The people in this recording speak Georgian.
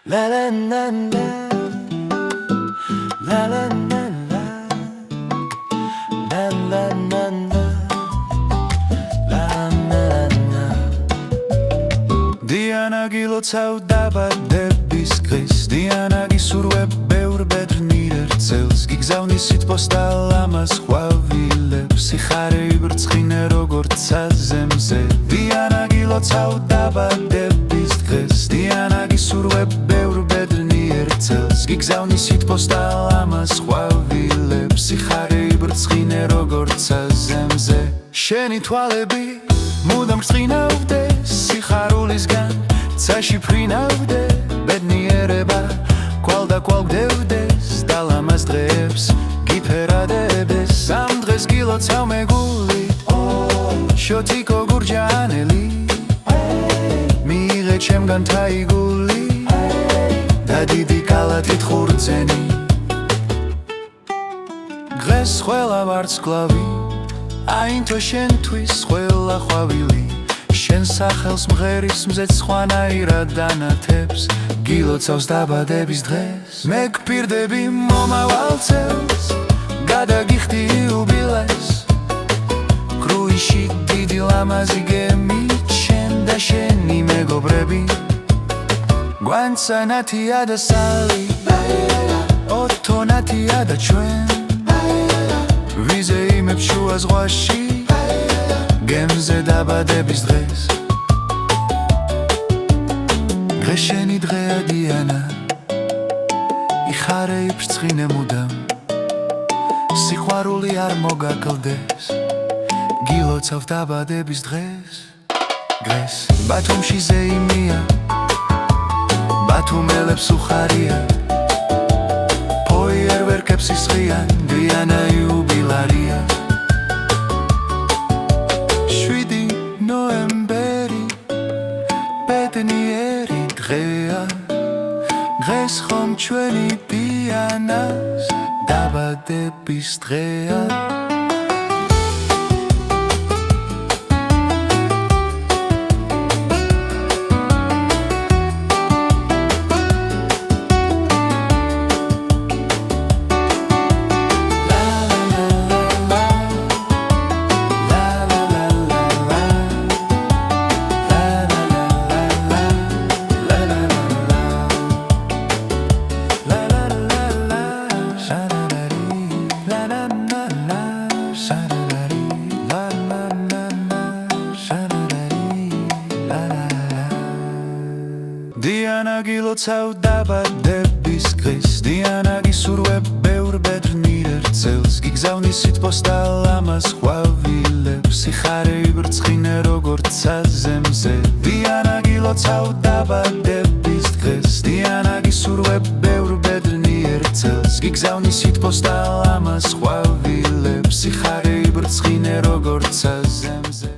La la la la La la la la La la la la La la la Diana gilocავდა დების დღეს Diana გისურვებ ბევრ ბედნიერ ერთწელს გიგზავნი სიტყვოსთა ლამაზ ყვავილებს სიხარე იბრწყინე როგორც საზემზე Diana გილოცავდა დების დღეს Diana გისურვებ ბევრ ბედნიერ ერთწელს გიგზავნი სიტყვოსთა ლამაზ ყვავილებს სიხარე იბრწყინე როგორც საზემზე შენი თვალები მუდამ ბრწყინავდეს სიხარულისგან ცაში ფრინავდე ბედნიერება კვალ და კვალ გდევდეს და ლამაზ დღეებს გიფერადებდეს ამ დღეს გილოცავ მეგული შოთიკო გურჯაანელი მიიღე ჩემგან თაიგული და დიდი კალათით ხურძენი დღეს ყველა ვარსკვლავი აინთო შენთვის ყველა ყვავილი შენ სახელს მღერის მზეც სხვანაირად ანათებს გილოცავს დაბადების დღეს მე გპირდები მომავალ წელს გადაგიხდი იუბილეს კრუიში დიდი ლამაზი გემით შენ და შენი მეგობრები გვანცანათია და სალი ოთონათია და ჩვენ ვიზე იმებ შუა ზღვაში გემზე დაბადების დღეს დღეს შენი დღეა დიანა იხარე იბრძყინე მუდამ სიყვარული არ მოგაკლდეს გილოცავ დაბადების დღეს დღეს ბათუმში ზეიმია ბათუმელებს უხარია ფოიერვერკებს ისხიან დიანა იუბილარია ბედნიერი დღეა დღეს ხომ ჩვენი დიანას დაბადების დღეა Diana გილოცავ დაბადების დღეს Diana გისურვებ ბევრ ბედნიერ ერთწელს გიგზავნი სიტყვოსთა ლამაზ ყვავილებს სიხარე იბრწყინე როგორც საზემზე Diana გილოცავ დაბადების დღეს Diana გისურვებ ბევრ ბედნიერ ერთწელს გიგზავნი სიტყვოსთა ლამაზ ყვავილებს სიხარე იბრწყინე როგორც საზემზე